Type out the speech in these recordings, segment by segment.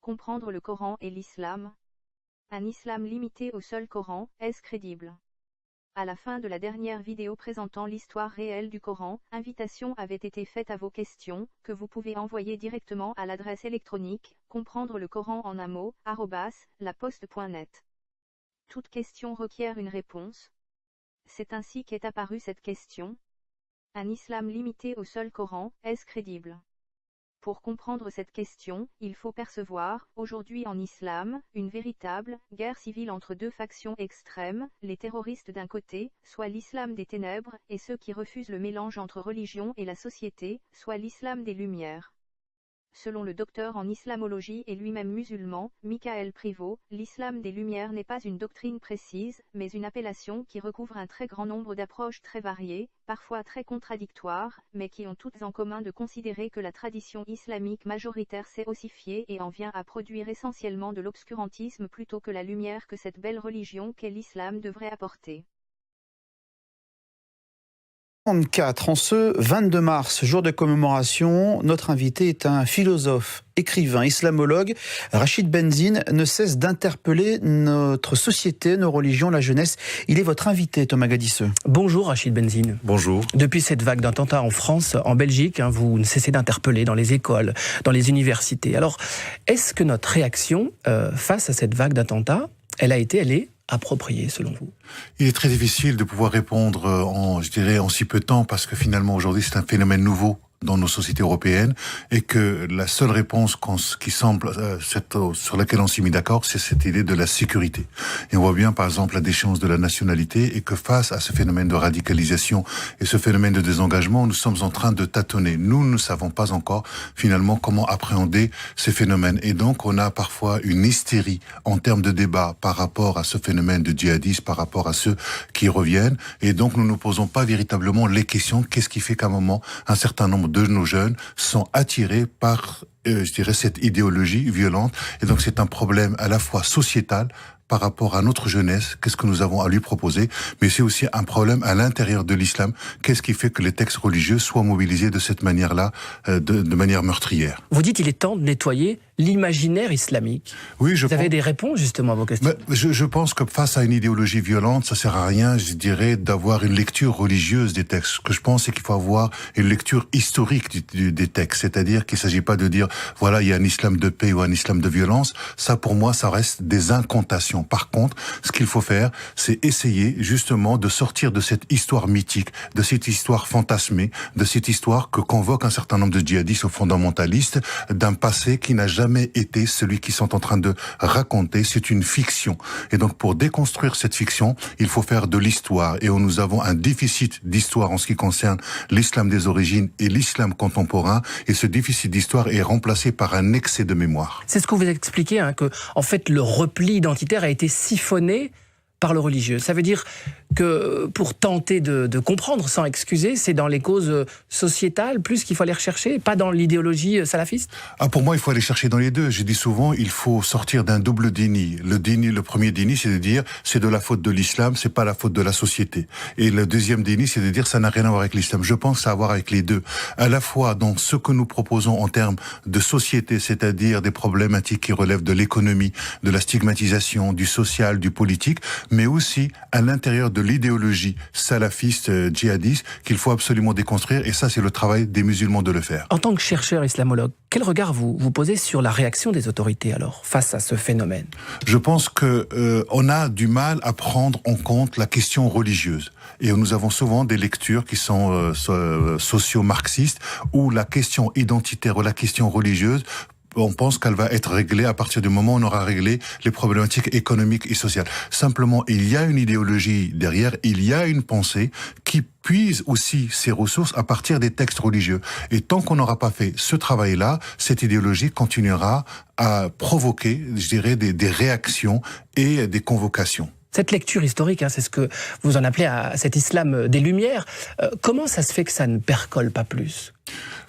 Comprendre le Coran et l'islam. Un islam limité au seul Coran, est-ce crédible? À la fin de la dernière vidéo présentant l'histoire réelle du Coran, invitation avait été faite à vos questions, que vous pouvez envoyer directement à l'adresse électronique, comprendre le Coran en un mot, @laposte.net. Toute question requiert une réponse. C'est ainsi qu'est apparue cette question. Un islam limité au seul Coran, est-ce crédible? Pour comprendre cette question, il faut percevoir, aujourd'hui en islam, une véritable guerre civile entre deux factions extrêmes, les terroristes d'un côté, soit l'islam des ténèbres, et ceux qui refusent le mélange entre religion et la société, soit l'islam des Lumières. Selon le docteur en islamologie et lui-même musulman, Michael Privot, l'islam des Lumières n'est pas une doctrine précise, mais une appellation qui recouvre un très grand nombre d'approches très variées, parfois très contradictoires, mais qui ont toutes en commun de considérer que la tradition islamique majoritaire s'est ossifiée et en vient à produire essentiellement de l'obscurantisme plutôt que la lumière que cette belle religion qu'est l'islam devrait apporter. En ce 22 mars, jour de commémoration, notre invité est un philosophe, écrivain, islamologue. Rachid Benzine ne cesse d'interpeller notre société, nos religions, la jeunesse. Il est votre invité, Thomas Gadisseux. Bonjour Rachid Benzine. Bonjour. Depuis cette vague d'attentats en France, en Belgique, vous ne cessez d'interpeller dans les écoles, dans les universités. Alors, est-ce que notre réaction face à cette vague d'attentats, elle est appropriée selon vous? Il est très difficile de pouvoir répondre en si peu de temps parce que finalement aujourd'hui c'est un phénomène nouveau dans nos sociétés européennes et que la seule réponse qui semble sur laquelle on s'est mis d'accord, c'est cette idée de la sécurité. Et on voit bien par exemple la déchéance de la nationalité et que face à ce phénomène de radicalisation et ce phénomène de désengagement, nous sommes en train de tâtonner. Nous ne savons pas encore finalement comment appréhender ces phénomènes et donc on a parfois une hystérie en termes de débat par rapport à ce phénomène de djihadisme, par rapport à ceux qui reviennent et donc nous ne posons pas véritablement les questions. Qu'est-ce qui fait qu'à un moment, un certain nombre de nos jeunes sont attirés par, cette idéologie violente. Et donc c'est un problème à la fois sociétal par rapport à notre jeunesse, qu'est-ce que nous avons à lui proposer, mais c'est aussi un problème à l'intérieur de l'islam. Qu'est-ce qui fait que les textes religieux soient mobilisés de cette manière-là, de manière meurtrière? Vous dites qu'il est temps de nettoyer l'imaginaire islamique. Oui, vous avez des réponses justement à vos questions? Je pense que face à une idéologie violente, ça sert à rien, d'avoir une lecture religieuse des textes. Ce que je pense, c'est qu'il faut avoir une lecture historique des textes. C'est-à-dire qu'il ne s'agit pas de dire, voilà, il y a un islam de paix ou un islam de violence. Ça, pour moi, ça reste des incantations. Par contre, ce qu'il faut faire, c'est essayer justement de sortir de cette histoire mythique, de cette histoire fantasmée, de cette histoire que convoque un certain nombre de djihadistes ou fondamentalistes, d'un passé qui n'a jamais été celui qu'ils sont en train de raconter. C'est une fiction. Et donc, pour déconstruire cette fiction, il faut faire de l'histoire. Et nous avons un déficit d'histoire en ce qui concerne l'islam des origines et l'islam contemporain. Et ce déficit d'histoire est remplacé par un excès de mémoire. C'est ce que vous expliquez, que en fait le repli identitaire a été siphonné par le religieux. Ça veut dire que pour tenter de comprendre sans excuser, c'est dans les causes sociétales plus qu'il faut aller rechercher, pas dans l'idéologie salafiste? Pour moi, il faut aller chercher dans les deux. Je dis souvent, il faut sortir d'un double déni. Le premier déni, c'est de dire, c'est de la faute de l'islam, c'est pas la faute de la société. Et le deuxième déni, c'est de dire, ça n'a rien à voir avec l'islam. Je pense que ça a à voir avec les deux. À la fois dans ce que nous proposons en termes de société, c'est-à-dire des problématiques qui relèvent de l'économie, de la stigmatisation, du social, du politique, mais aussi à l'intérieur de l'idéologie salafiste, djihadiste, qu'il faut absolument déconstruire, et ça c'est le travail des musulmans de le faire. En tant que chercheur islamologue, quel regard vous posez sur la réaction des autorités alors, face à ce phénomène? Je pense que on a du mal à prendre en compte la question religieuse. Et nous avons souvent des lectures qui sont socio-marxistes, où la question identitaire ou la question religieuse, on pense qu'elle va être réglée à partir du moment où on aura réglé les problématiques économiques et sociales. Simplement, il y a une idéologie derrière, il y a une pensée qui puise aussi ses ressources à partir des textes religieux. Et tant qu'on n'aura pas fait ce travail-là, cette idéologie continuera à provoquer, des réactions et des convocations. Cette lecture historique, c'est ce que vous en appelez à cet islam des Lumières. Comment ça se fait que ça ne percole pas plus ?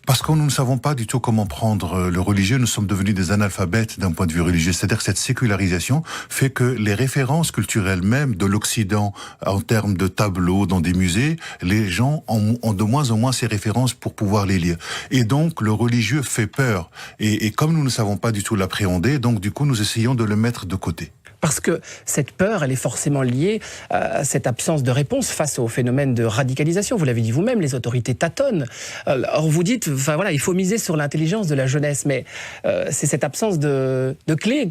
Parce que nous ne savons pas du tout comment prendre le religieux. Nous sommes devenus des analphabètes d'un point de vue religieux. C'est-à-dire que cette sécularisation fait que les références culturelles même de l'Occident, en termes de tableaux dans des musées, les gens ont de moins en moins ces références pour pouvoir les lire. Et donc, le religieux fait peur. Et comme nous ne savons pas du tout l'appréhender, donc du coup, nous essayons de le mettre de côté. Parce que cette peur, elle est forcément liée à cette absence de réponse face au phénomène de radicalisation. Vous l'avez dit vous-même, les autorités tâtonnent. Alors vous dites, il faut miser sur l'intelligence de la jeunesse, mais c'est cette absence de clés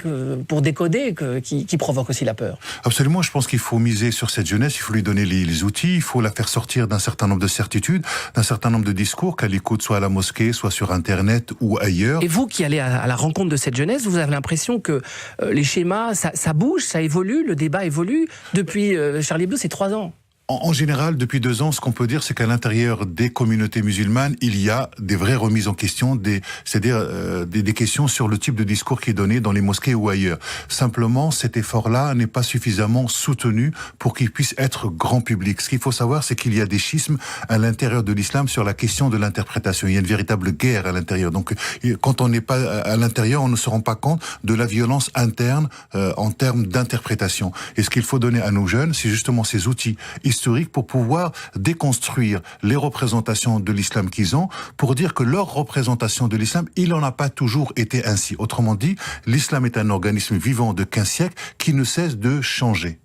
pour décoder qui provoque aussi la peur. Absolument, je pense qu'il faut miser sur cette jeunesse, il faut lui donner les outils, il faut la faire sortir d'un certain nombre de certitudes, d'un certain nombre de discours qu'elle écoute soit à la mosquée, soit sur Internet ou ailleurs. Et vous qui allez à la rencontre de cette jeunesse, vous avez l'impression que les schémas, ça bouge, ça évolue, le débat évolue. Depuis Charlie Hebdo, c'est 3 ans. En général, depuis 2 ans, ce qu'on peut dire, c'est qu'à l'intérieur des communautés musulmanes, il y a des vraies remises en question, c'est-à-dire des questions sur le type de discours qui est donné dans les mosquées ou ailleurs. Simplement, cet effort-là n'est pas suffisamment soutenu pour qu'il puisse être grand public. Ce qu'il faut savoir, c'est qu'il y a des schismes à l'intérieur de l'islam sur la question de l'interprétation. Il y a une véritable guerre à l'intérieur. Donc, quand on n'est pas à l'intérieur, on ne se rend pas compte de la violence interne en termes d'interprétation. Et ce qu'il faut donner à nos jeunes, c'est justement ces outils historique pour pouvoir déconstruire les représentations de l'islam qu'ils ont, pour dire que leur représentation de l'islam, il n'en a pas toujours été ainsi. Autrement dit, l'islam est un organisme vivant de 15 siècles qui ne cesse de changer.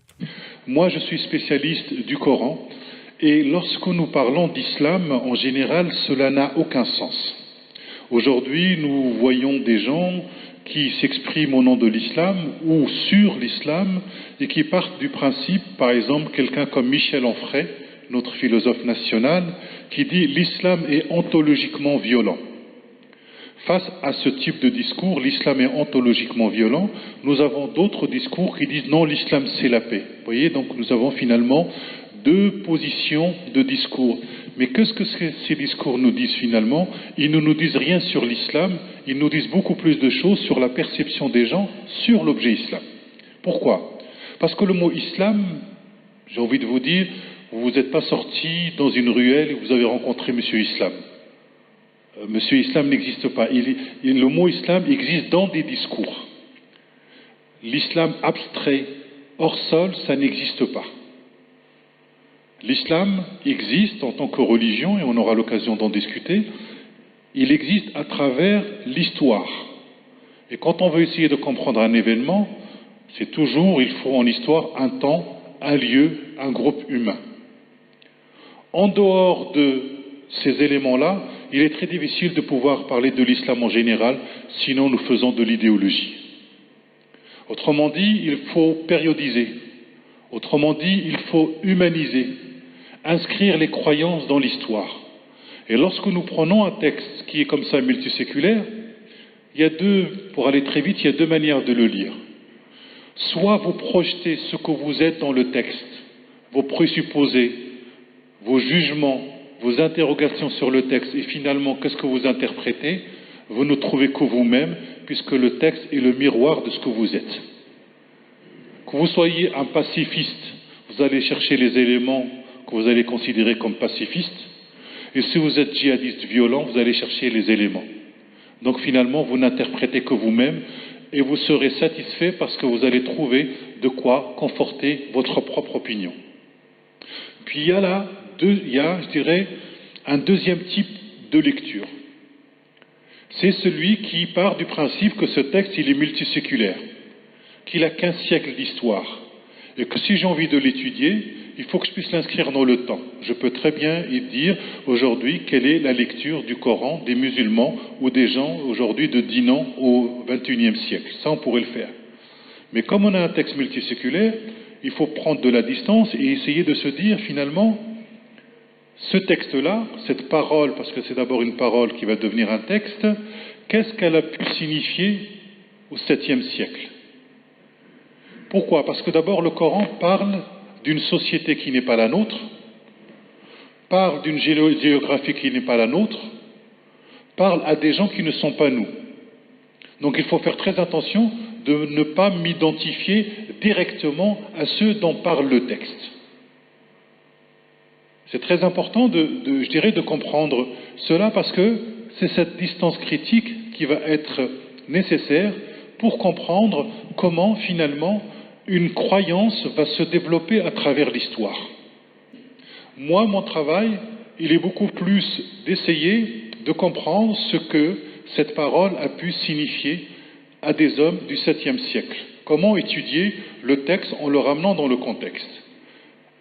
Moi, je suis spécialiste du Coran, et lorsque nous parlons d'islam, en général, cela n'a aucun sens. Aujourd'hui, nous voyons des gens qui s'expriment au nom de l'islam ou sur l'islam et qui partent du principe, par exemple, quelqu'un comme Michel Onfray, notre philosophe national, qui dit « l'islam est ontologiquement violent ». Face à ce type de discours, l'islam est ontologiquement violent, nous avons d'autres discours qui disent « non, l'islam c'est la paix ». Vous voyez, donc nous avons finalement 2 positions de discours. Mais qu'est-ce que ces discours nous disent finalement? Ils ne nous disent rien sur l'islam, ils nous disent beaucoup plus de choses sur la perception des gens sur l'objet islam. Pourquoi? Parce que le mot islam, j'ai envie de vous dire, vous n'êtes pas sorti dans une ruelle et vous avez rencontré Monsieur Islam. Monsieur Islam n'existe pas. Le mot islam existe dans des discours. L'islam abstrait, hors sol, ça n'existe pas. L'islam existe en tant que religion, et on aura l'occasion d'en discuter, il existe à travers l'histoire. Et quand on veut essayer de comprendre un événement, c'est toujours, il faut en histoire un temps, un lieu, un groupe humain. En dehors de ces éléments-là, il est très difficile de pouvoir parler de l'islam en général, sinon nous faisons de l'idéologie. Autrement dit, il faut périodiser. Autrement dit, il faut humaniser. Inscrire les croyances dans l'histoire. Et lorsque nous prenons un texte qui est comme ça multiséculaire, il y a pour aller très vite, il y a 2 manières de le lire. Soit vous projetez ce que vous êtes dans le texte, vos présupposés, vos jugements, vos interrogations sur le texte, et finalement, qu'est-ce que vous interprétez? Vous ne trouvez que vous-même, puisque le texte est le miroir de ce que vous êtes. Que vous soyez un pacifiste, vous allez chercher les éléments que vous allez considérer comme pacifistes, et si vous êtes djihadiste violent, vous allez chercher les éléments. Donc finalement, vous n'interprétez que vous-même, et vous serez satisfait parce que vous allez trouver de quoi conforter votre propre opinion. Puis il y a je dirais, un deuxième type de lecture. C'est celui qui part du principe que ce texte, il est multiséculaire, qu'il a 15 siècles d'histoire, et que si j'ai envie de l'étudier, il faut que je puisse l'inscrire dans le temps. Je peux très bien y dire aujourd'hui quelle est la lecture du Coran des musulmans ou des gens aujourd'hui de Dinan au XXIe siècle. Ça, on pourrait le faire. Mais comme on a un texte multiséculaire, il faut prendre de la distance et essayer de se dire finalement, ce texte-là, cette parole, parce que c'est d'abord une parole qui va devenir un texte, qu'est-ce qu'elle a pu signifier au 7e siècle? Pourquoi? Parce que d'abord le Coran parle d'une société qui n'est pas la nôtre, parle d'une géographie qui n'est pas la nôtre, parle à des gens qui ne sont pas nous. Donc il faut faire très attention de ne pas m'identifier directement à ceux dont parle le texte. C'est très important je dirais, de comprendre cela parce que c'est cette distance critique qui va être nécessaire pour comprendre comment finalement une croyance va se développer à travers l'histoire. Moi, mon travail, il est beaucoup plus d'essayer de comprendre ce que cette parole a pu signifier à des hommes du 7e siècle. Comment étudier le texte en le ramenant dans le contexte.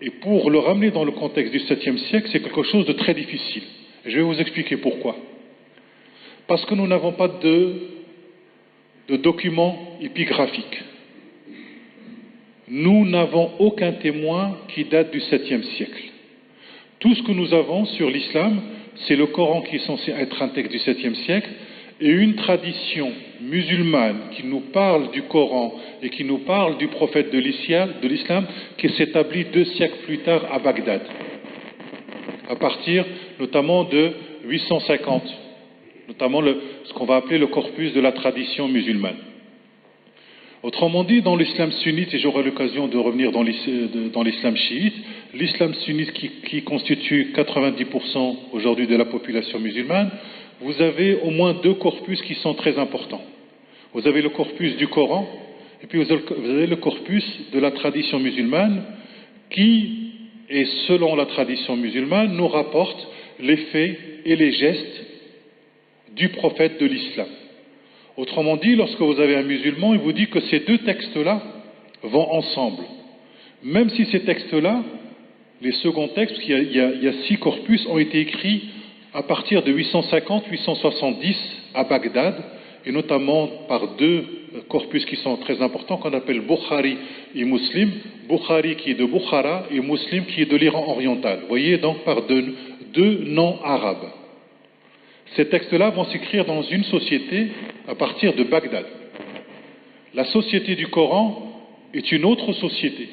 Et pour le ramener dans le contexte du 7e siècle, c'est quelque chose de très difficile. Je vais vous expliquer pourquoi. Parce que nous n'avons pas de documents épigraphiques. Nous n'avons aucun témoin qui date du 7e siècle. Tout ce que nous avons sur l'islam, c'est le Coran qui est censé être un texte du 7e siècle et une tradition musulmane qui nous parle du Coran et qui nous parle du prophète de l'islam qui s'établit 2 siècles plus tard à Bagdad, à partir notamment de 850, notamment ce qu'on va appeler le corpus de la tradition musulmane. Autrement dit, dans l'islam sunnite, et j'aurai l'occasion de revenir dans l'islam chiite, l'islam sunnite qui constitue 90% aujourd'hui de la population musulmane, vous avez au moins 2 corpus qui sont très importants. Vous avez le corpus du Coran, et puis vous avez le corpus de la tradition musulmane qui, et selon la tradition musulmane, nous rapporte les faits et les gestes du prophète de l'islam. Autrement dit, lorsque vous avez un musulman, il vous dit que ces 2 textes-là vont ensemble. Même si ces textes-là, les seconds textes, parce qu'il y a 6 corpus, ont été écrits à partir de 850-870 à Bagdad, et notamment par 2 corpus qui sont très importants, qu'on appelle Bukhari et Muslim. Bukhari qui est de Bukhara et Muslim qui est de l'Iran oriental. Vous voyez, donc par 2 noms arabes. Ces textes-là vont s'écrire dans une société à partir de Bagdad. La société du Coran est une autre société.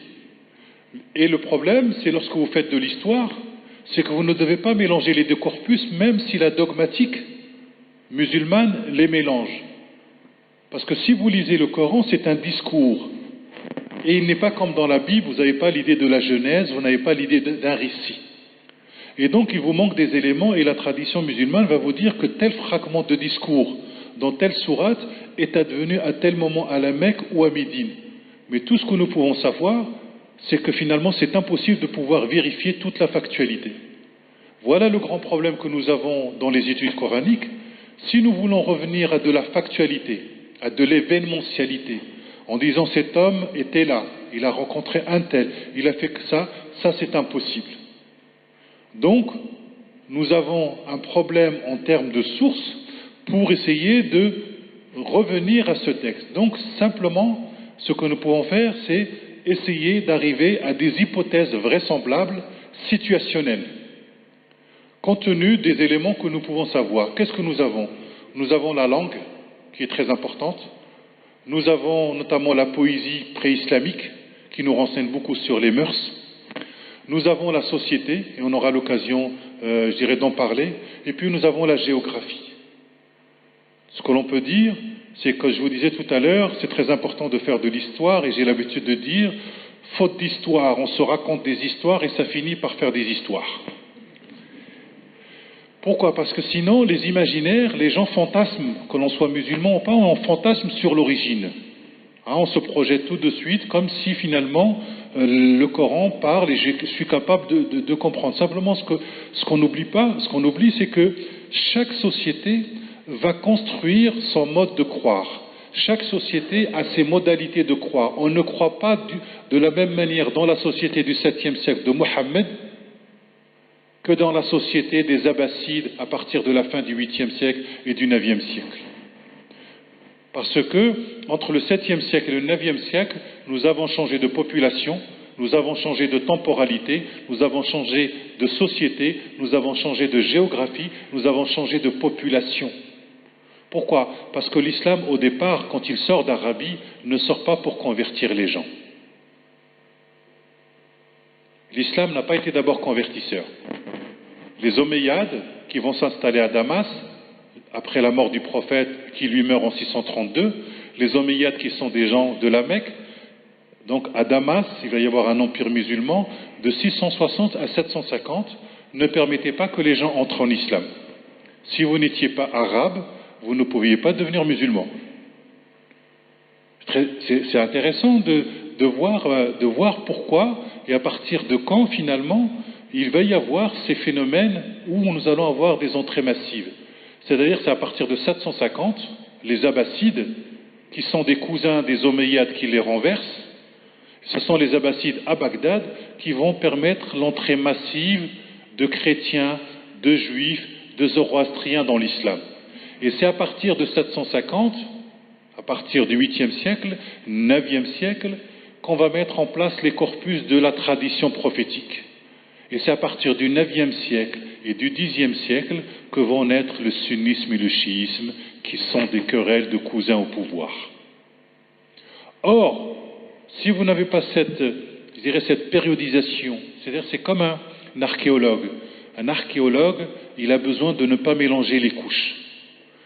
Et le problème, c'est lorsque vous faites de l'histoire, c'est que vous ne devez pas mélanger les 2 corpus, même si la dogmatique musulmane les mélange. Parce que si vous lisez le Coran, c'est un discours. Et il n'est pas comme dans la Bible, vous n'avez pas l'idée de la Genèse, vous n'avez pas l'idée d'un récit. Et donc, il vous manque des éléments et la tradition musulmane va vous dire que tel fragment de discours dans telle sourate est advenu à tel moment à la Mecque ou à Médine. Mais tout ce que nous pouvons savoir, c'est que finalement, c'est impossible de pouvoir vérifier toute la factualité. Voilà le grand problème que nous avons dans les études coraniques. Si nous voulons revenir à de la factualité, à de l'événementialité, en disant cet homme était là, il a rencontré un tel, il a fait que ça c'est impossible. Donc, nous avons un problème en termes de sources pour essayer de revenir à ce texte. Donc, simplement, ce que nous pouvons faire, c'est essayer d'arriver à des hypothèses vraisemblables, situationnelles, compte tenu des éléments que nous pouvons savoir. Qu'est-ce que nous avons? Nous avons la langue, qui est très importante. Nous avons notamment la poésie pré-islamique, qui nous renseigne beaucoup sur les mœurs. Nous avons la société, et on aura l'occasion, je dirais, d'en parler. Et puis nous avons la géographie. Ce que l'on peut dire, c'est que je vous disais tout à l'heure, c'est très important de faire de l'histoire, et j'ai l'habitude de dire, faute d'histoire, on se raconte des histoires et ça finit par faire des histoires. Pourquoi? Parce que sinon, les imaginaires, les gens fantasment, que l'on soit musulman ou pas, on fantasme sur l'origine. On se projette tout de suite comme si finalement le Coran parle et je suis capable de comprendre. Simplement, ce qu'on n'oublie pas, ce qu'on oublie, c'est que chaque société va construire son mode de croire. Chaque société a ses modalités de croire. On ne croit pas de la même manière dans la société du 7e siècle de Mohammed que dans la société des Abbassides à partir de la fin du 8e siècle et du 9e siècle. Parce que, entre le 7e siècle et le 9e siècle, nous avons changé de population, nous avons changé de temporalité, nous avons changé de société, nous avons changé de géographie, nous avons changé de population. Pourquoi? Parce que l'islam, au départ, quand il sort d'Arabie, ne sort pas pour convertir les gens. L'islam n'a pas été d'abord convertisseur. Les Omeyyades, qui vont s'installer à Damas, après la mort du prophète qui lui meurt en 632, les Omeyyades qui sont des gens de la Mecque, Donc à Damas, il va y avoir un empire musulman de 660 à 750. Ne permettez pas que les gens entrent en islam. Si vous n'étiez pas arabe, vous ne pouviez pas devenir musulman. C'est intéressant de voir pourquoi et à partir de quand finalement il va y avoir ces phénomènes où nous allons avoir des entrées massives. C'est-à-dire c'est à partir de 750, les Abbassides, qui sont des cousins des Omeyyades qui les renversent, ce sont les Abbassides à Bagdad qui vont permettre l'entrée massive de chrétiens, de juifs, de zoroastriens dans l'islam. Et c'est à partir de 750, à partir du 8e siècle, 9e siècle, qu'on va mettre en place les corpus de la tradition prophétique. Et c'est à partir du 9e siècle et du 10e siècle que vont naître le sunnisme et le chiisme, qui sont des querelles de cousins au pouvoir. Or, si vous n'avez pas cette périodisation, c'est-à-dire c'est comme un archéologue. Un archéologue, il a besoin de ne pas mélanger les couches.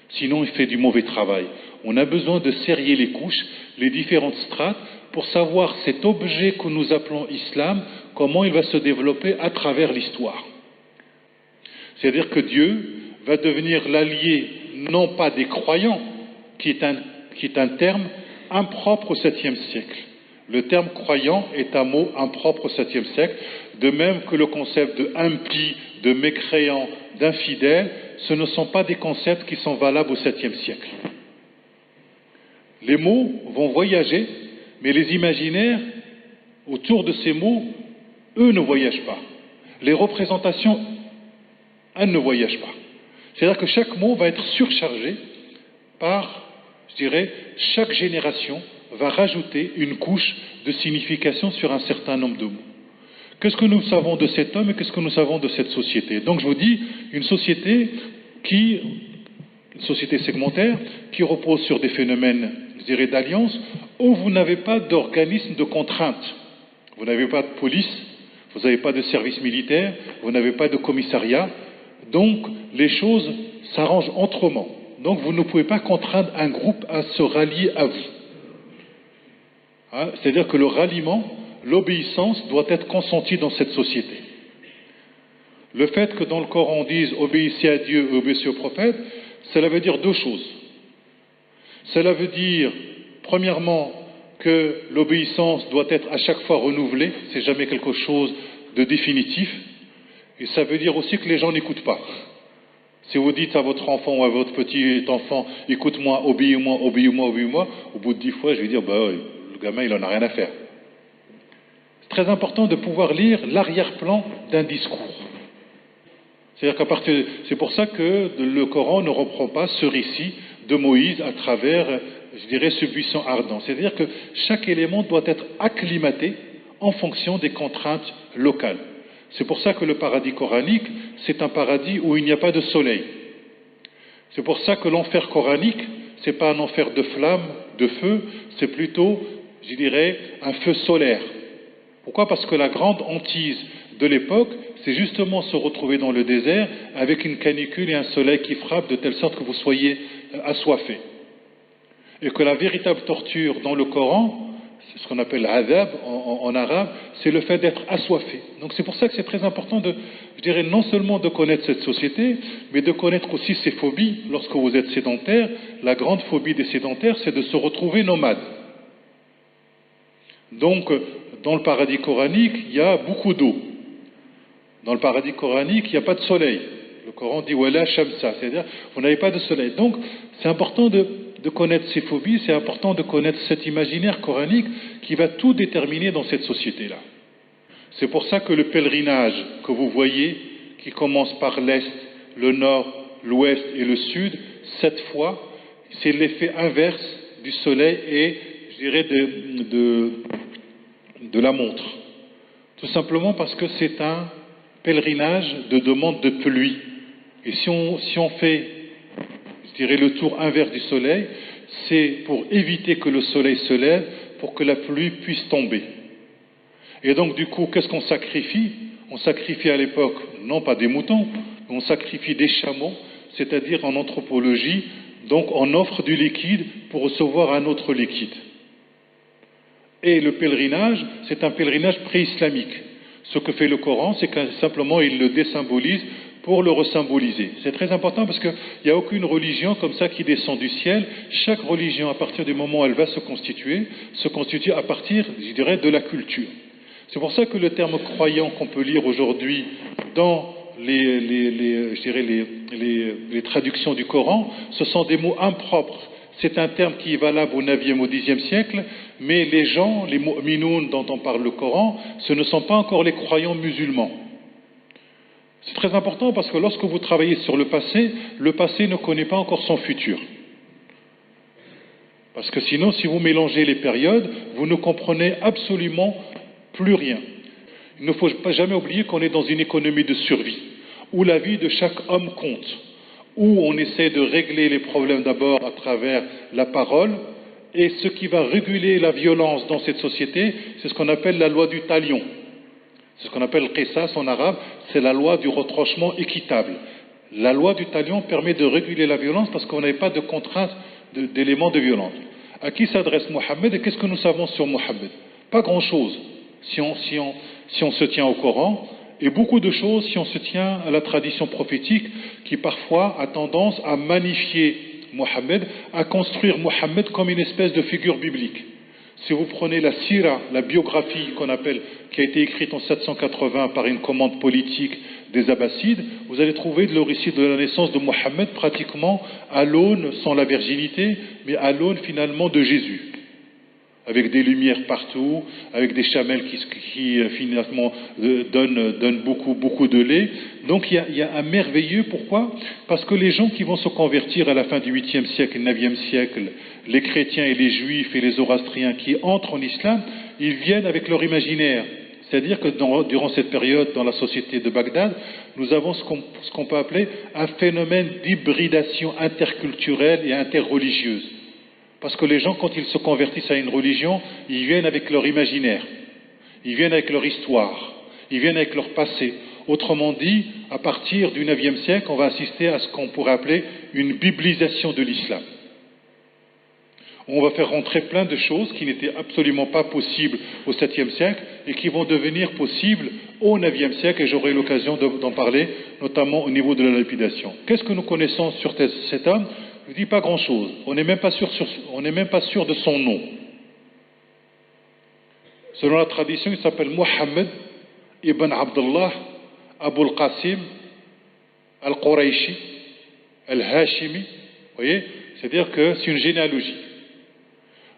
Sinon, il fait du mauvais travail. On a besoin de serrer les couches, les différentes strates, pour savoir cet objet que nous appelons islam, comment il va se développer à travers l'histoire. C'est-à-dire que Dieu va devenir l'allié, non pas des croyants, qui est un terme impropre au 7e siècle. Le terme croyant est un mot impropre au 7e siècle, de même que le concept de impie, de mécréant, d'infidèle, ce ne sont pas des concepts qui sont valables au 7e siècle. Les mots vont voyager, mais les imaginaires autour de ces mots, eux ne voyagent pas. Les représentations, elles ne voyagent pas. C'est-à-dire que chaque mot va être surchargé par, chaque génération va rajouter une couche de signification sur un certain nombre de mots. Qu'est-ce que nous savons de cet homme et qu'est-ce que nous savons de cette société? Donc je vous dis, une société segmentaire qui repose sur des phénomènes, d'alliance, où vous n'avez pas d'organisme de contrainte. Vous n'avez pas de police, vous n'avez pas de service militaire, vous n'avez pas de commissariat. Donc les choses s'arrangent autrement. Donc vous ne pouvez pas contraindre un groupe à se rallier à vous. C'est-à-dire que le ralliement, l'obéissance doit être consentie dans cette société. Le fait que dans le Coran on dise obéissez à Dieu et obéissez au prophète, cela veut dire deux choses. Cela veut dire, premièrement, que l'obéissance doit être à chaque fois renouvelée, c'est jamais quelque chose de définitif, et ça veut dire aussi que les gens n'écoutent pas. Si vous dites à votre enfant ou à votre petit enfant, écoute-moi, obéis-moi, obéis-moi, obéis-moi, au bout de 10 fois, je vais dire, le gamin, il en a rien à faire. C'est très important de pouvoir lire l'arrière-plan d'un discours. C'est pour ça que le Coran ne reprend pas ce récit de Moïse à travers, ce buisson ardent. C'est-à-dire que chaque élément doit être acclimaté en fonction des contraintes locales. C'est pour ça que le paradis coranique, c'est un paradis où il n'y a pas de soleil. C'est pour ça que l'enfer coranique, c'est pas un enfer de flammes, de feu, c'est plutôt, un feu solaire. Pourquoi? Parce que la grande hantise de l'époque, c'est justement se retrouver dans le désert avec une canicule et un soleil qui frappe de telle sorte que vous soyez assoiffé. Et que la véritable torture dans le Coran, c'est ce qu'on appelle l'adab en arabe, c'est le fait d'être assoiffé. Donc c'est pour ça que c'est très important non seulement de connaître cette société, mais de connaître aussi ses phobies. Lorsque vous êtes sédentaire, la grande phobie des sédentaires, c'est de se retrouver nomade. Donc, dans le paradis coranique, il y a beaucoup d'eau. Dans le paradis coranique, il n'y a pas de soleil. Le Coran dit « Wala shamsa », c'est-à-dire vous n'avez pas de soleil. Donc, c'est important de connaître ces phobies, c'est important de connaître cet imaginaire coranique qui va tout déterminer dans cette société-là. C'est pour ça que le pèlerinage que vous voyez, qui commence par l'Est, le Nord, l'Ouest et le Sud, 7 fois, c'est l'effet inverse du soleil et, de la montre. Tout simplement parce que c'est un pèlerinage de demande de pluie. Et si on fait, le tour inverse du soleil, c'est pour éviter que le soleil se lève, pour que la pluie puisse tomber. Et donc, du coup, qu'est-ce qu'on sacrifie? On sacrifie à l'époque, non pas des moutons, mais on sacrifie des chameaux, c'est-à-dire en anthropologie, donc on offre du liquide pour recevoir un autre liquide. Et le pèlerinage, c'est un pèlerinage pré-islamique. Ce que fait le Coran, c'est que simplement il le désymbolise pour le resymboliser. C'est très important parce qu'il n'y a aucune religion comme ça qui descend du ciel. Chaque religion, à partir du moment où elle va se constitue à partir, je dirais, de la culture. C'est pour ça que le terme croyant qu'on peut lire aujourd'hui dans les traductions du Coran, ce sont des mots impropres. C'est un terme qui est valable au 9e, au 10e siècle, mais les gens, les mu'minoun dont on parle le Coran, ce ne sont pas encore les croyants musulmans. C'est très important parce que lorsque vous travaillez sur le passé ne connaît pas encore son futur. Parce que sinon, si vous mélangez les périodes, vous ne comprenez absolument plus rien. Il ne faut jamais oublier qu'on est dans une économie de survie, où la vie de chaque homme compte, où on essaie de régler les problèmes d'abord à travers la parole, et ce qui va réguler la violence dans cette société, c'est ce qu'on appelle la loi du talion. C'est ce qu'on appelle qisas en arabe, c'est la loi du retranchement équitable. La loi du talion permet de réguler la violence parce qu'on n'avait pas de contraintes d'éléments de violence. À qui s'adresse Mohammed et qu'est-ce que nous savons sur Mohammed? Pas grand-chose si on se tient au Coran, et beaucoup de choses si on se tient à la tradition prophétique qui parfois a tendance à magnifier Mohammed, à construire Mohammed comme une espèce de figure biblique. Si vous prenez la sira, la biographie qu'on appelle, qui a été écrite en 780 par une commande politique des Abbassides, vous allez trouver le récit de la naissance de Mohammed pratiquement à l'aune, sans la virginité, mais à l'aune finalement de Jésus. Avec des lumières partout, avec des chamelles qui finalement donnent beaucoup de lait. Donc il y a un merveilleux, pourquoi? Parce que les gens qui vont se convertir à la fin du 8e siècle, 9e siècle, les chrétiens et les juifs et les zoroastriens qui entrent en islam, ils viennent avec leur imaginaire. C'est-à-dire que durant cette période, dans la société de Bagdad, nous avons ce qu'on peut appeler un phénomène d'hybridation interculturelle et interreligieuse. Parce que les gens, quand ils se convertissent à une religion, ils viennent avec leur imaginaire, ils viennent avec leur histoire, ils viennent avec leur passé. Autrement dit, à partir du 9e siècle, on va assister à ce qu'on pourrait appeler une biblisation de l'islam. On va faire rentrer plein de choses qui n'étaient absolument pas possibles au 7e siècle et qui vont devenir possibles au 9e siècle, et j'aurai l'occasion d'en parler, notamment au niveau de la lapidation. Qu'est-ce que nous connaissons sur cet homme? Je ne dis pas grand-chose. On n'est même pas sûr de son nom. Selon la tradition, il s'appelle Mohammed ibn Abdullah Abu al-Qasim al-Qurayshi al-Hashimi. Vous voyez? C'est-à-dire que c'est une généalogie.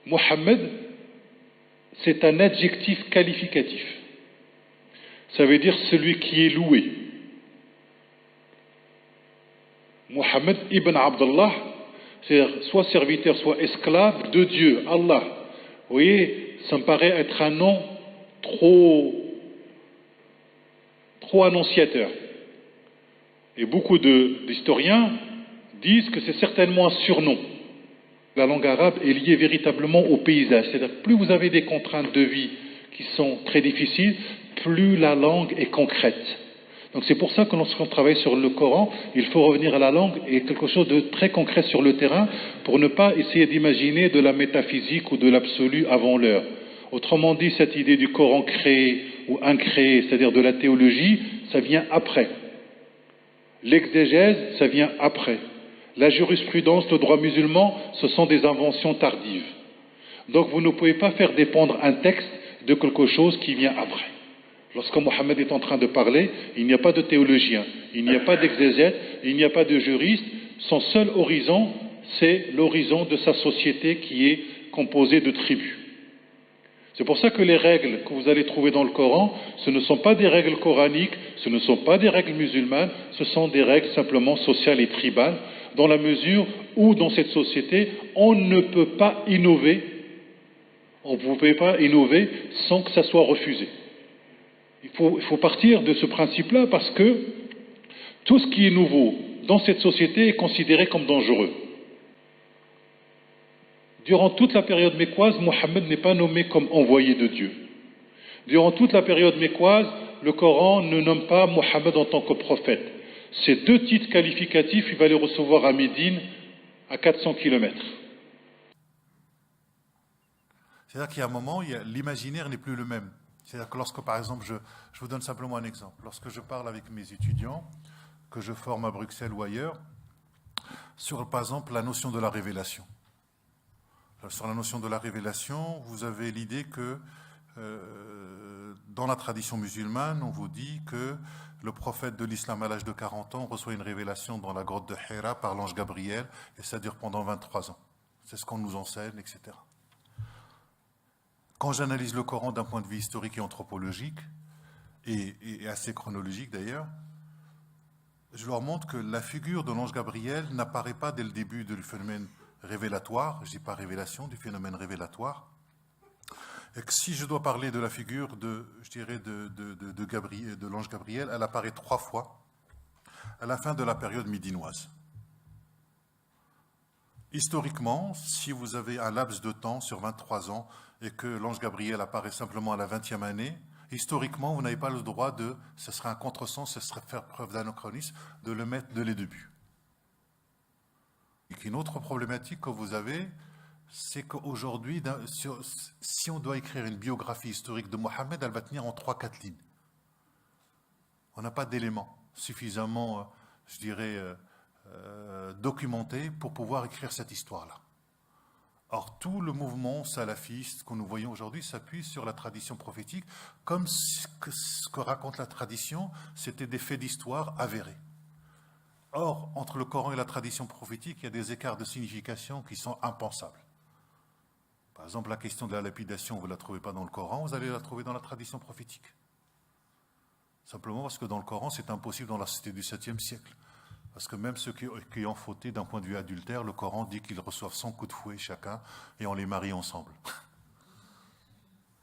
Mohammed, c'est un adjectif qualificatif. Ça veut dire celui qui est loué. Mohammed ibn Abdullah, c'est-à-dire soit serviteur, soit esclave de Dieu, Allah. Vous voyez, ça me paraît être un nom trop annonciateur. Et beaucoup d'historiens disent que c'est certainement un surnom. La langue arabe est liée véritablement au paysage. C'est-à-dire que plus vous avez des contraintes de vie qui sont très difficiles, plus la langue est concrète. Donc c'est pour ça que lorsqu'on travaille sur le Coran, il faut revenir à la langue et quelque chose de très concret sur le terrain pour ne pas essayer d'imaginer de la métaphysique ou de l'absolu avant l'heure. Autrement dit, cette idée du Coran créé ou incréé, c'est-à-dire de la théologie, ça vient après. L'exégèse, ça vient après. La jurisprudence, le droit musulman, ce sont des inventions tardives. Donc vous ne pouvez pas faire dépendre un texte de quelque chose qui vient après. Lorsque Mohammed est en train de parler, il n'y a pas de théologien, il n'y a pas d'exégète, il n'y a pas de juriste. Son seul horizon, c'est l'horizon de sa société qui est composée de tribus. C'est pour ça que les règles que vous allez trouver dans le Coran, ce ne sont pas des règles coraniques, ce ne sont pas des règles musulmanes, ce sont des règles simplement sociales et tribales, dans la mesure où dans cette société, on ne peut pas innover, on ne peut pas innover sans que ça soit refusé. Il faut partir de ce principe-là parce que tout ce qui est nouveau dans cette société est considéré comme dangereux. Durant toute la période mécoise, Mohammed n'est pas nommé comme envoyé de Dieu. Durant toute la période mécoise, le Coran ne nomme pas Mohammed en tant que prophète. Ces deux titres qualificatifs, il va les recevoir à Médine, à 400 km. C'est-à-dire qu'il y a un moment, l'imaginaire n'est plus le même. C'est-à-dire que lorsque, par exemple, je vous donne simplement un exemple. Lorsque je parle avec mes étudiants, que je forme à Bruxelles ou ailleurs, sur, par exemple, la notion de la révélation. Sur la notion de la révélation, vous avez l'idée que dans la tradition musulmane, on vous dit que le prophète de l'islam à l'âge de 40 ans reçoit une révélation dans la grotte de Hira par l'ange Gabriel et ça dure pendant 23 ans. C'est ce qu'on nous enseigne, etc. Quand j'analyse le Coran d'un point de vue historique et anthropologique, et assez chronologique d'ailleurs, je leur montre que la figure de l'ange Gabriel n'apparaît pas dès le début du phénomène révélatoire, je ne dis pas révélation, du phénomène révélatoire. Et que si je dois parler de la figure de l'ange Gabriel, elle apparaît 3 fois à la fin de la période médinoise. Historiquement, si vous avez un laps de temps sur 23 ans et que l'ange Gabriel apparaît simplement à la 20e année, historiquement, vous n'avez pas le droit de, ce serait un contresens, ce serait faire preuve d'anachronisme, de le mettre dès les débuts. Et une autre problématique que vous avez, c'est qu'aujourd'hui, si on doit écrire une biographie historique de Mohammed, elle va tenir en 3-4 lignes. On n'a pas d'éléments suffisamment, je dirais, documentés pour pouvoir écrire cette histoire-là. Or, tout le mouvement salafiste que nous voyons aujourd'hui s'appuie sur la tradition prophétique, comme ce que raconte la tradition, c'était des faits d'histoire avérés. Or, entre le Coran et la tradition prophétique, il y a des écarts de signification qui sont impensables. Par exemple, la question de la lapidation, vous ne la trouvez pas dans le Coran, vous allez la trouver dans la tradition prophétique. Simplement parce que dans le Coran, c'est impossible dans la société du 7e siècle. Parce que même ceux qui ont fauté d'un point de vue adultère, le Coran dit qu'ils reçoivent 100 coups de fouet chacun et on les marie ensemble.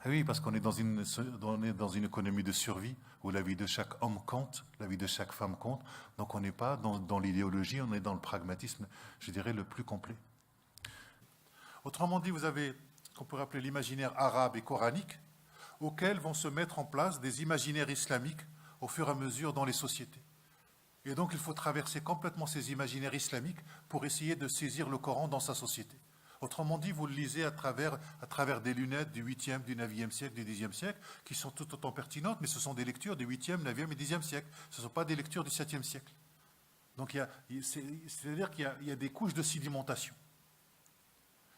Oui, parce qu'on est dans une économie de survie où la vie de chaque homme compte, la vie de chaque femme compte. Donc on n'est pas dans l'idéologie, on est dans le pragmatisme, je dirais, le plus complet. Autrement dit, vous avez ce qu'on pourrait appeler l'imaginaire arabe et coranique, auquel vont se mettre en place des imaginaires islamiques au fur et à mesure dans les sociétés. Et donc il faut traverser complètement ces imaginaires islamiques pour essayer de saisir le Coran dans sa société. Autrement dit, vous le lisez à travers des lunettes du 8e, du 9e siècle, du 10e siècle, qui sont tout autant pertinentes, mais ce sont des lectures du 8e, 9e et 10e siècle. Ce ne sont pas des lectures du 7e siècle. Donc c'est-à-dire qu'il y a des couches de sédimentation.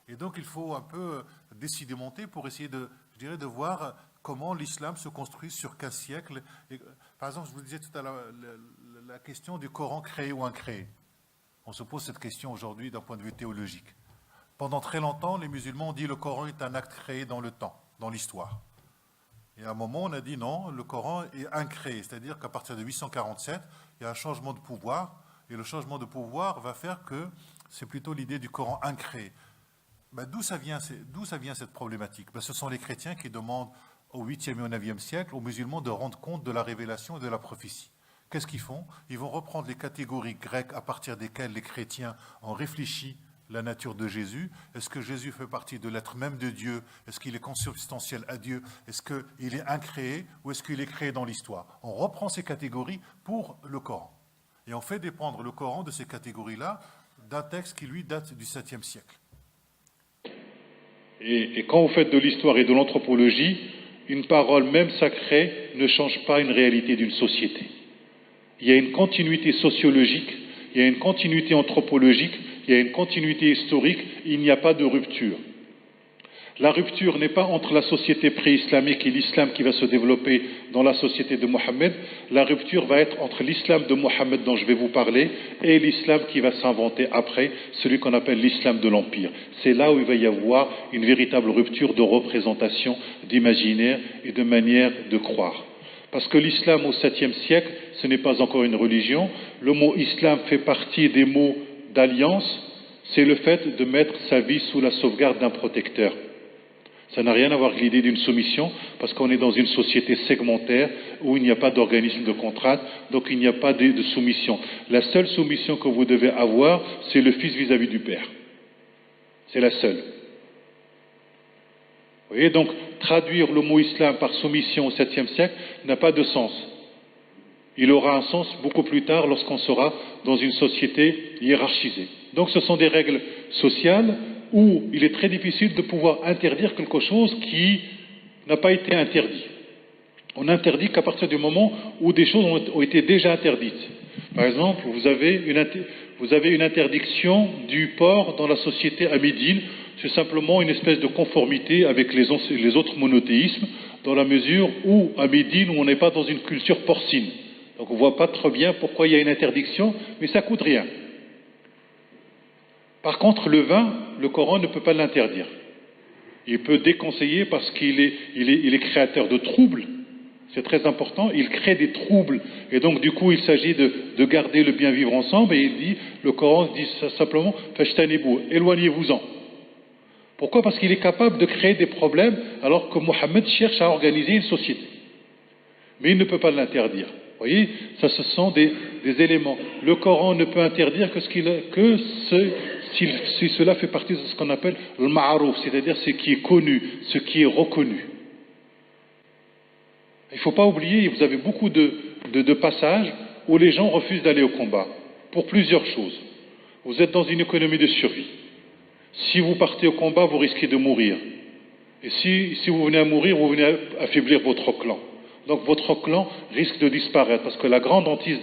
Et donc il faut un peu désédimenter pour essayer de voir comment l'islam se construit sur 15 siècles. Et, par exemple, je vous disais tout à l'heure, la question du Coran créé ou incréé. On se pose cette question aujourd'hui d'un point de vue théologique. Pendant très longtemps, les musulmans ont dit que le Coran est un acte créé dans le temps, dans l'histoire. Et à un moment, on a dit non, le Coran est incréé, c'est-à-dire qu'à partir de 847, il y a un changement de pouvoir, et le changement de pouvoir va faire que c'est plutôt l'idée du Coran incréé. D'où ça vient cette problématique? Ce sont les chrétiens qui demandent au 8e et au 9e siècle aux musulmans de rendre compte de la révélation et de la prophétie. Qu'est-ce qu'ils font? Ils vont reprendre les catégories grecques à partir desquelles les chrétiens ont réfléchi la nature de Jésus. Est-ce que Jésus fait partie de l'être même de Dieu? Est-ce qu'il est consubstantiel à Dieu? Est-ce qu'il est incréé ou est-ce qu'il est créé dans l'histoire? On reprend ces catégories pour le Coran. Et on fait dépendre le Coran de ces catégories-là d'un texte qui, lui, date du 7e siècle. Et quand vous faites de l'histoire et de l'anthropologie, une parole même sacrée ne change pas une réalité d'une société. Il y a une continuité sociologique, il y a une continuité anthropologique, il y a une continuité historique, il n'y a pas de rupture. La rupture n'est pas entre la société pré-islamique et l'islam qui va se développer dans la société de Mohammed. La rupture va être entre l'islam de Mohammed dont je vais vous parler et l'islam qui va s'inventer après, celui qu'on appelle l'islam de l'Empire. C'est là où il va y avoir une véritable rupture de représentation, d'imaginaire et de manière de croire. Parce que l'islam au 7e siècle, ce n'est pas encore une religion. Le mot islam fait partie des mots d'alliance. C'est le fait de mettre sa vie sous la sauvegarde d'un protecteur. Ça n'a rien à voir avec l'idée d'une soumission, parce qu'on est dans une société segmentaire où il n'y a pas d'organisme de contrainte, donc il n'y a pas de soumission. La seule soumission que vous devez avoir, c'est le fils vis-à-vis du père. C'est la seule. Vous voyez, donc traduire le mot islam par soumission au 7e siècle n'a pas de sens. Il aura un sens beaucoup plus tard lorsqu'on sera dans une société hiérarchisée. Donc ce sont des règles sociales où il est très difficile de pouvoir interdire quelque chose qui n'a pas été interdit. On n'interdit qu'à partir du moment où des choses ont été déjà interdites. Par exemple, vous avez une interdiction du porc dans la société à Médine. C'est simplement une espèce de conformité avec les autres monothéismes, dans la mesure où, à Médine, on n'est pas dans une culture porcine. Donc on ne voit pas très bien pourquoi il y a une interdiction, mais ça ne coûte rien. Par contre, le vin, le Coran ne peut pas l'interdire. Il peut déconseiller parce qu'il est créateur de troubles. C'est très important, il crée des troubles. Et donc, du coup, il s'agit de garder le bien vivre ensemble. Et il dit, le Coran dit simplement, fajtanibou, éloignez-vous-en. Pourquoi? Parce qu'il est capable de créer des problèmes alors que Mohammed cherche à organiser une société. Mais il ne peut pas l'interdire. Vous voyez, ça, ce sont des éléments. Le Coran ne peut interdire que si cela fait partie de ce qu'on appelle le ma'arouf, c'est-à-dire ce qui est connu, ce qui est reconnu. Il ne faut pas oublier, vous avez beaucoup de passages où les gens refusent d'aller au combat, pour plusieurs choses. Vous êtes dans une économie de survie. Si vous partez au combat, vous risquez de mourir. Et si vous venez à mourir, vous venez à affaiblir votre clan. Donc votre clan risque de disparaître, parce que la grande hantise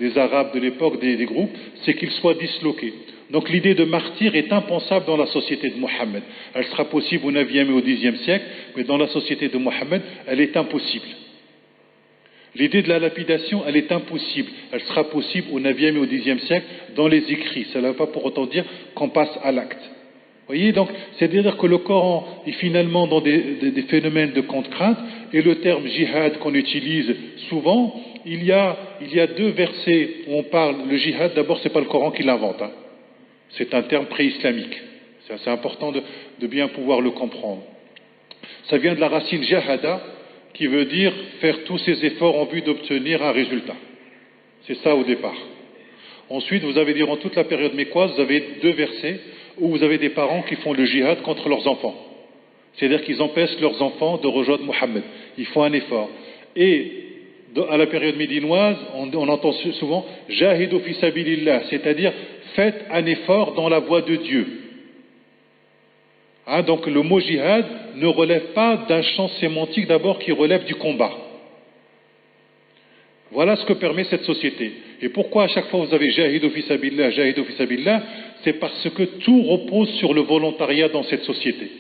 des Arabes de l'époque, des groupes, c'est qu'ils soient disloqués. Donc l'idée de martyr est impensable dans la société de Mohammed. Elle sera possible au 9e et au 10e siècle, mais dans la société de Mohammed, elle est impossible. L'idée de la lapidation, elle est impossible. Elle sera possible au 9e et au 10e siècle dans les écrits. Ça ne veut pas pour autant dire qu'on passe à l'acte. Vous voyez, donc, c'est-à-dire que le Coran est finalement dans des phénomènes de contre-crainte, et le terme jihad qu'on utilise souvent, il y a deux versets où on parle, le jihad, d'abord, c'est pas le Coran qui l'invente, hein. C'est un terme pré-islamique. C'est important de bien pouvoir le comprendre. Ça vient de la racine jahada, qui veut dire faire tous ses efforts en vue d'obtenir un résultat. C'est ça au départ. Ensuite, vous avez durant toute la période mécoise, vous avez deux versets où vous avez des parents qui font le jihad contre leurs enfants. C'est-à-dire qu'ils empêchent leurs enfants de rejoindre Mohammed. Ils font un effort. Et à la période médinoise, on entend souvent « Jahidu fi sabilillah », c'est-à-dire « faites un effort dans la voie de Dieu ». Hein, donc le mot jihad ne relève pas d'un champ sémantique d'abord qui relève du combat. Voilà ce que permet cette société. Et pourquoi à chaque fois vous avez jahidu fi sabilillah, c'est parce que tout repose sur le volontariat dans cette société.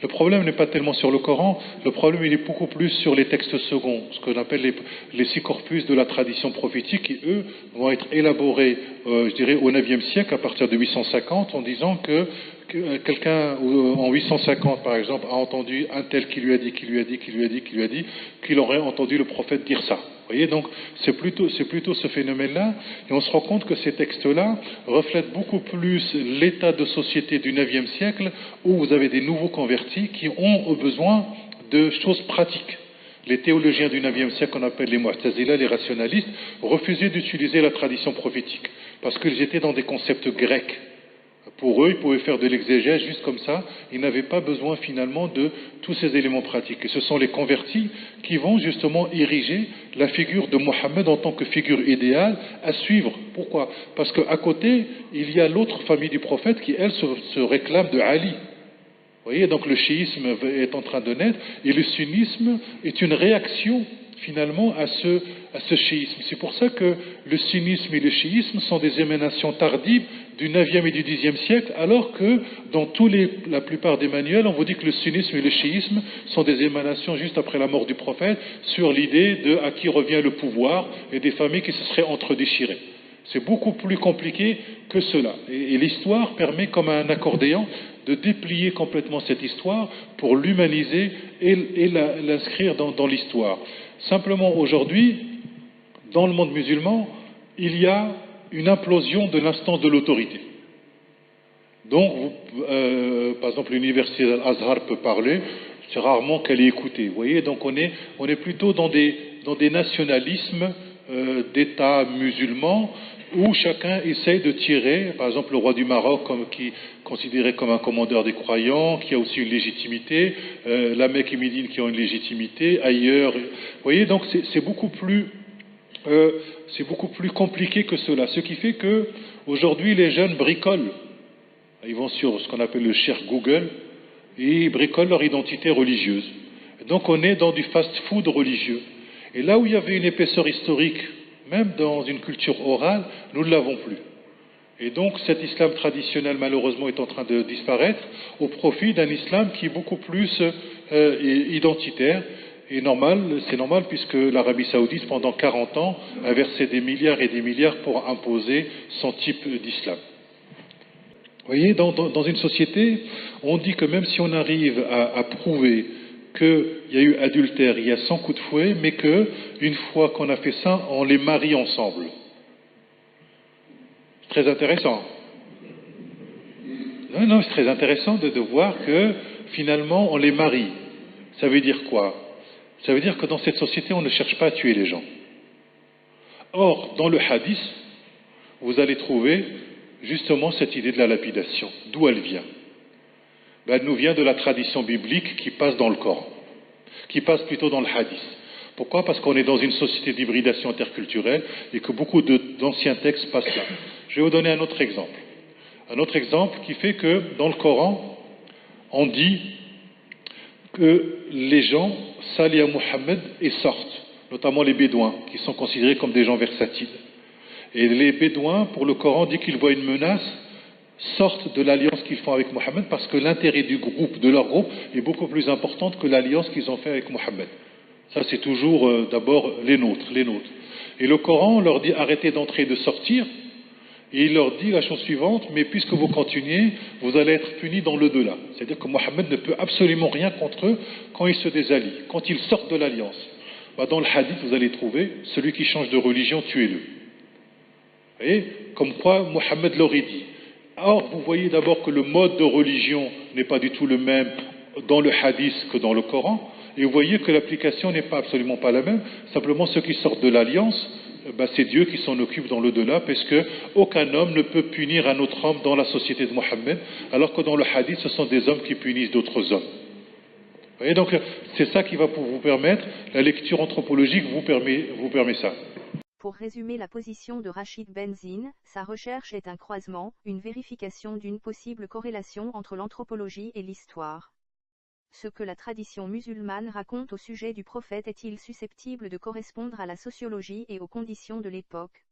Le problème n'est pas tellement sur le Coran, le problème il est beaucoup plus sur les textes seconds, ce qu'on appelle les six corpus de la tradition prophétique, qui eux vont être élaborés, je dirais, au 9e siècle, à partir de 850, en disant que quelqu'un en 850 par exemple a entendu un tel qui lui a dit, qu'il aurait entendu le prophète dire ça. Vous voyez, donc c'est plutôt ce phénomène-là, et on se rend compte que ces textes-là reflètent beaucoup plus l'état de société du 9e siècle, où vous avez des nouveaux convertis qui ont besoin de choses pratiques. Les théologiens du 9e siècle, qu'on appelle les Mu'tazila, les rationalistes, refusaient d'utiliser la tradition prophétique, parce qu'ils étaient dans des concepts grecs. Pour eux, ils pouvaient faire de l'exégèse juste comme ça, ils n'avaient pas besoin finalement de tous ces éléments pratiques. Et ce sont les convertis qui vont justement ériger la figure de Mohammed en tant que figure idéale à suivre. Pourquoi? Parce qu'à côté, il y a l'autre famille du prophète qui, elle, se réclame de Ali. Vous voyez, donc le chiisme est en train de naître, et le sunnisme est une réaction finalement à ce chiisme. C'est pour ça que le sunnisme et le chiisme sont des émanations tardives du 9e et du 10e siècle, alors que dans la plupart des manuels, on vous dit que le sunnisme et le chiisme sont des émanations juste après la mort du prophète, sur l'idée de à qui revient le pouvoir et des familles qui se seraient entre-déchirées. C'est beaucoup plus compliqué que cela. Et l'histoire permet, comme un accordéon, de déplier complètement cette histoire pour l'humaniser et l'inscrire dans l'histoire. Simplement, aujourd'hui, dans le monde musulman, il y a une implosion de l'instance de l'autorité. Donc, par exemple, l'université d'Al-Azhar peut parler, c'est rarement qu'elle est écoutée. Vous voyez, donc on est plutôt dans des nationalismes d'États musulmans où chacun essaye de tirer, par exemple le roi du Maroc qui est considéré comme un commandeur des croyants, qui a aussi une légitimité, la Mecque et Médine qui ont une légitimité, ailleurs. Vous voyez, donc c'est beaucoup plus compliqué que cela. Ce qui fait que aujourd'hui les jeunes bricolent. Ils vont sur ce qu'on appelle le cher Google et ils bricolent leur identité religieuse. Et donc on est dans du fast-food religieux. Et là où il y avait une épaisseur historique, même dans une culture orale, nous ne l'avons plus. Et donc cet islam traditionnel malheureusement est en train de disparaître au profit d'un islam qui est beaucoup plus identitaire. Et c'est normal puisque l'Arabie Saoudite pendant 40 ans a versé des milliards et des milliards pour imposer son type d'islam. Vous voyez, dans une société, on dit que même si on arrive à prouver qu'il y a eu adultère, il y a 100 coups de fouet, mais qu'une fois qu'on a fait ça, on les marie ensemble. C'est très intéressant. Non, c'est très intéressant de voir que finalement on les marie. Ça veut dire quoi? Ça veut dire que dans cette société, on ne cherche pas à tuer les gens. Or, dans le hadith, vous allez trouver justement cette idée de la lapidation. D'où elle vient? Elle nous vient de la tradition biblique qui passe dans le Coran, qui passe plutôt dans le hadith. Pourquoi? Parce qu'on est dans une société d'hybridation interculturelle et que beaucoup d'anciens textes passent là. Je vais vous donner un autre exemple. Un autre exemple qui fait que dans le Coran, on dit que les gens s'allient à Mohammed et sortent, notamment les Bédouins, qui sont considérés comme des gens versatiles. Et les Bédouins, pour le Coran, dès qu'ils voient une menace, sortent de l'alliance qu'ils font avec Mohammed parce que l'intérêt du groupe, de leur groupe, est beaucoup plus important que l'alliance qu'ils ont fait avec Mohammed. Ça, c'est toujours d'abord les nôtres. Et le Coran leur dit arrêtez d'entrer et de sortir. Et il leur dit la chose suivante, mais puisque vous continuez, vous allez être punis dans l'au-delà. C'est-à-dire que Mohammed ne peut absolument rien contre eux quand ils se désallient, quand ils sortent de l'alliance. Dans le hadith, vous allez trouver celui qui change de religion, tuez-le. Vous voyez? Comme quoi Mohammed l'aurait dit. Or, vous voyez d'abord que le mode de religion n'est pas du tout le même dans le hadith que dans le Coran. Et vous voyez que l'application n'est absolument pas la même. Simplement, ceux qui sortent de l'alliance, c'est Dieu qui s'en occupe dans l'au-delà, parce qu'aucun homme ne peut punir un autre homme dans la société de Mohammed, alors que dans le hadith, ce sont des hommes qui punissent d'autres hommes. Vous voyez, donc c'est ça qui va vous permettre, la lecture anthropologique vous permet ça. Pour résumer la position de Rachid Benzine, sa recherche est un croisement, une vérification d'une possible corrélation entre l'anthropologie et l'histoire. Ce que la tradition musulmane raconte au sujet du prophète est-il susceptible de correspondre à la sociologie et aux conditions de l'époque?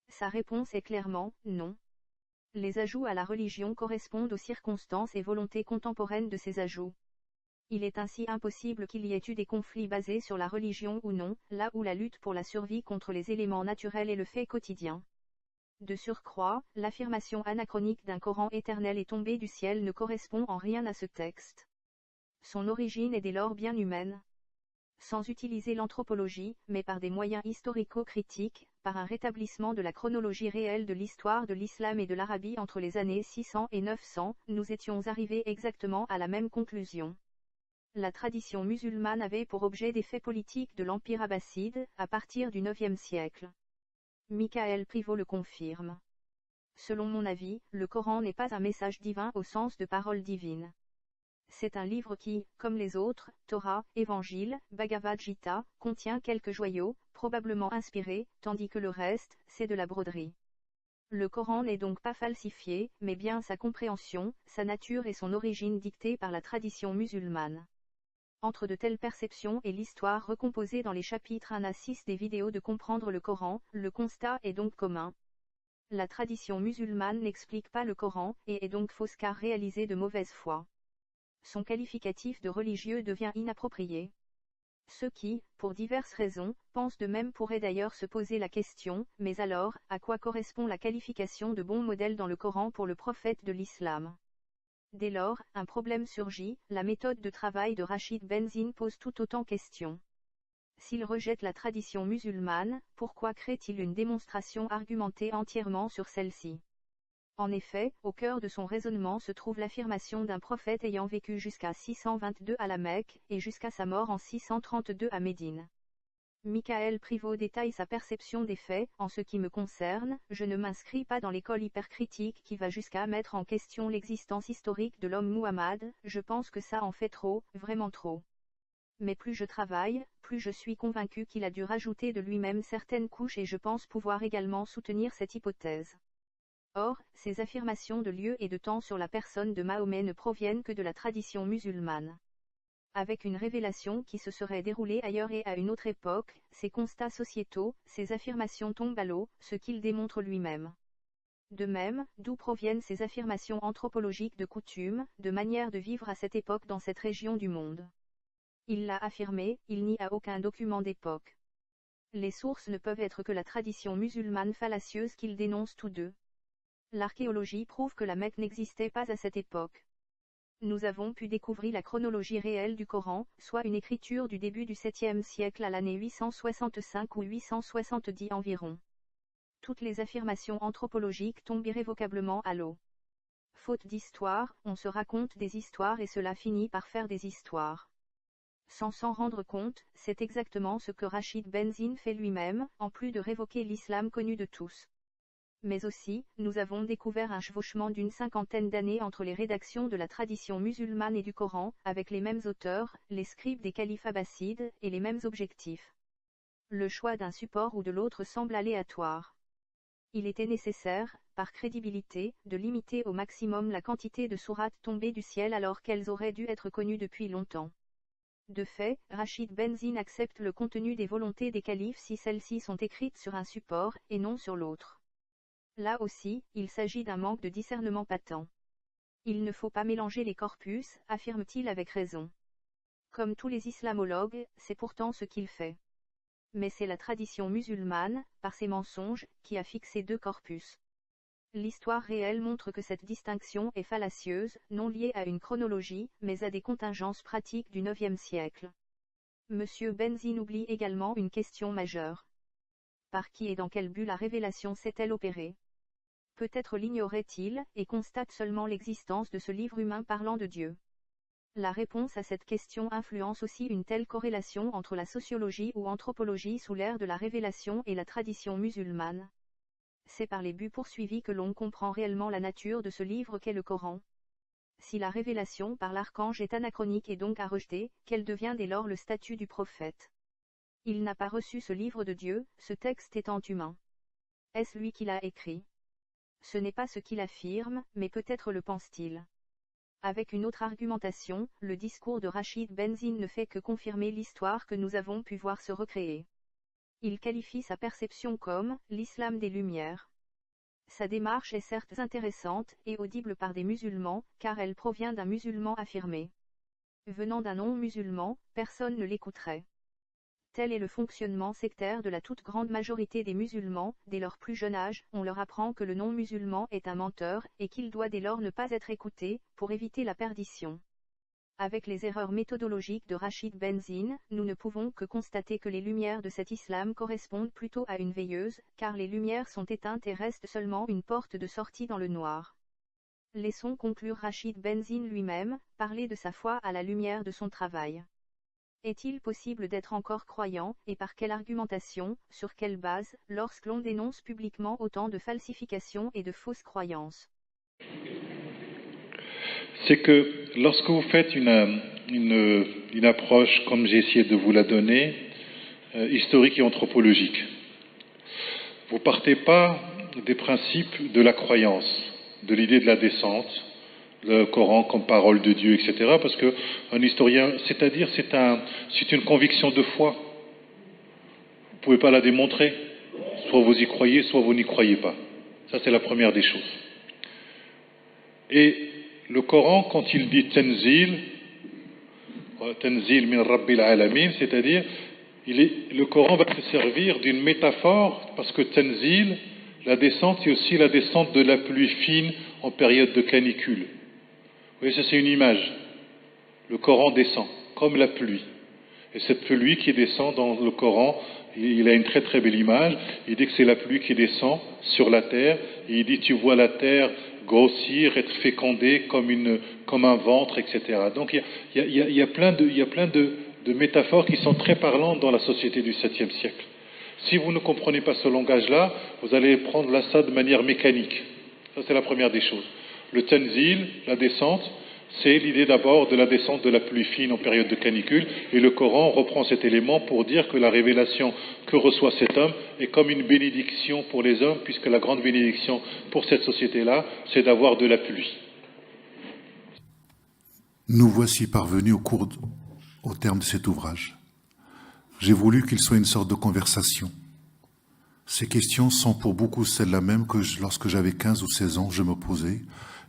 Sa réponse est clairement non. Les ajouts à la religion correspondent aux circonstances et volontés contemporaines de ces ajouts. Il est ainsi impossible qu'il y ait eu des conflits basés sur la religion ou non, là où la lutte pour la survie contre les éléments naturels est le fait quotidien. De surcroît, l'affirmation anachronique d'un Coran éternel et tombé du ciel ne correspond en rien à ce texte. Son origine est dès lors bien humaine. Sans utiliser l'anthropologie, mais par des moyens historico-critiques, par un rétablissement de la chronologie réelle de l'histoire de l'islam et de l'Arabie entre les années 600 et 900, nous étions arrivés exactement à la même conclusion. La tradition musulmane avait pour objet des faits politiques de l'Empire abbasside, à partir du IXe siècle. Michael Privot le confirme. Selon mon avis, le Coran n'est pas un message divin au sens de parole divine. C'est un livre qui, comme les autres, Torah, Évangile, Bhagavad Gita, contient quelques joyaux, probablement inspirés, tandis que le reste, c'est de la broderie. Le Coran n'est donc pas falsifié, mais bien sa compréhension, sa nature et son origine dictée par la tradition musulmane. Entre de telles perceptions et l'histoire recomposée dans les chapitres 1 à 6 des vidéos de comprendre le Coran, le constat est donc commun. La tradition musulmane n'explique pas le Coran, et est donc fausse car réalisée de mauvaise foi. Son qualificatif de religieux devient inapproprié. Ceux qui, pour diverses raisons, pensent de même pourraient d'ailleurs se poser la question, mais alors, à quoi correspond la qualification de bon modèle dans le Coran pour le prophète de l'islam? Dès lors, un problème surgit, la méthode de travail de Rachid Benzine pose tout autant question. S'il rejette la tradition musulmane, pourquoi crée-t-il une démonstration argumentée entièrement sur celle-ci? En effet, au cœur de son raisonnement se trouve l'affirmation d'un prophète ayant vécu jusqu'à 622 à la Mecque, et jusqu'à sa mort en 632 à Médine. Michael Privot détaille sa perception des faits. En ce qui me concerne, je ne m'inscris pas dans l'école hypercritique qui va jusqu'à mettre en question l'existence historique de l'homme Muhammad, je pense que ça en fait trop, vraiment trop. Mais plus je travaille, plus je suis convaincu qu'il a dû rajouter de lui-même certaines couches et je pense pouvoir également soutenir cette hypothèse. Or, ces affirmations de lieu et de temps sur la personne de Mahomet ne proviennent que de la tradition musulmane. Avec une révélation qui se serait déroulée ailleurs et à une autre époque, ces constats sociétaux, ces affirmations tombent à l'eau, ce qu'il démontre lui-même. De même, d'où proviennent ces affirmations anthropologiques de coutumes, de manière de vivre à cette époque dans cette région du monde? Il l'a affirmé, il n'y a aucun document d'époque. Les sources ne peuvent être que la tradition musulmane fallacieuse qu'ils dénoncent tous deux. L'archéologie prouve que la Mecque n'existait pas à cette époque. Nous avons pu découvrir la chronologie réelle du Coran, soit une écriture du début du 7e siècle à l'année 865 ou 870 environ. Toutes les affirmations anthropologiques tombent irrévocablement à l'eau. Faute d'histoire, on se raconte des histoires et cela finit par faire des histoires. Sans s'en rendre compte, c'est exactement ce que Rachid Benzine fait lui-même, en plus de révoquer l'islam connu de tous. Mais aussi, nous avons découvert un chevauchement d'une 50aine d'années entre les rédactions de la tradition musulmane et du Coran, avec les mêmes auteurs, les scribes des califes abbassides, et les mêmes objectifs. Le choix d'un support ou de l'autre semble aléatoire. Il était nécessaire, par crédibilité, de limiter au maximum la quantité de sourates tombées du ciel alors qu'elles auraient dû être connues depuis longtemps. De fait, Rachid Benzine accepte le contenu des volontés des califes si celles-ci sont écrites sur un support, et non sur l'autre. Là aussi, il s'agit d'un manque de discernement patent. Il ne faut pas mélanger les corpus, affirme-t-il avec raison. Comme tous les islamologues, c'est pourtant ce qu'il fait. Mais c'est la tradition musulmane, par ses mensonges, qui a fixé deux corpus. L'histoire réelle montre que cette distinction est fallacieuse, non liée à une chronologie, mais à des contingences pratiques du IXe siècle. Monsieur Benzine oublie également une question majeure. Par qui et dans quel but la révélation s'est-elle opérée? Peut-être l'ignorait-il, et constate seulement l'existence de ce livre humain parlant de Dieu. La réponse à cette question influence aussi une telle corrélation entre la sociologie ou anthropologie sous l'ère de la révélation et la tradition musulmane. C'est par les buts poursuivis que l'on comprend réellement la nature de ce livre qu'est le Coran. Si la révélation par l'archange est anachronique et donc à rejeter, quel devient dès lors le statut du prophète? Il n'a pas reçu ce livre de Dieu, ce texte étant humain. Est-ce lui qui l'a écrit? Ce n'est pas ce qu'il affirme, mais peut-être le pense-t-il. Avec une autre argumentation, le discours de Rachid Benzine ne fait que confirmer l'histoire que nous avons pu voir se recréer. Il qualifie sa perception comme « l'islam des Lumières ». Sa démarche est certes intéressante et audible par des musulmans, car elle provient d'un musulman affirmé. Venant d'un non-musulman, personne ne l'écouterait. Tel est le fonctionnement sectaire de la toute grande majorité des musulmans. Dès leur plus jeune âge, on leur apprend que le non-musulman est un menteur, et qu'il doit dès lors ne pas être écouté, pour éviter la perdition. Avec les erreurs méthodologiques de Rachid Benzine, nous ne pouvons que constater que les lumières de cet islam correspondent plutôt à une veilleuse, car les lumières sont éteintes et restent seulement une porte de sortie dans le noir. Laissons conclure Rachid Benzine lui-même, parler de sa foi à la lumière de son travail. Est-il possible d'être encore croyant, et par quelle argumentation, sur quelle base, lorsque l'on dénonce publiquement autant de falsifications et de fausses croyances? C'est que lorsque vous faites une approche, comme j'ai essayé de vous la donner, historique et anthropologique, vous ne partez pas des principes de la croyance, de l'idée de la descente, le Coran comme parole de Dieu, etc. Parce que un historien, c'est-à-dire c'est une conviction de foi. Vous ne pouvez pas la démontrer. Soit vous y croyez, soit vous n'y croyez pas. Ça, c'est la première des choses. Et le Coran, quand il dit Tanzil min Rabbil Alamin, c'est-à-dire, le Coran va se servir d'une métaphore, parce que Tanzil, la descente, c'est aussi la descente de la pluie fine en période de canicule. Vous voyez, ça c'est une image. Le Coran descend, comme la pluie. Et cette pluie qui descend dans le Coran, il a une très très belle image. Il dit que c'est la pluie qui descend sur la terre. Et il dit, tu vois la terre grossir, être fécondée comme un ventre, etc. Donc il y a plein de métaphores qui sont très parlantes dans la société du 7e siècle. Si vous ne comprenez pas ce langage-là, vous allez prendre ça de manière mécanique. Ça c'est la première des choses. Le tanzil, la descente, C'est l'idée d'abord de la descente de la pluie fine en période de canicule, et le Coran reprend cet élément pour dire que la révélation que reçoit cet homme est comme une bénédiction pour les hommes, puisque la grande bénédiction pour cette société-là, c'est d'avoir de la pluie. Nous voici parvenus au terme de cet ouvrage. J'ai voulu qu'il soit une sorte de conversation. Ces questions sont pour beaucoup celles-là même que lorsque j'avais 15 ou 16 ans, je me posais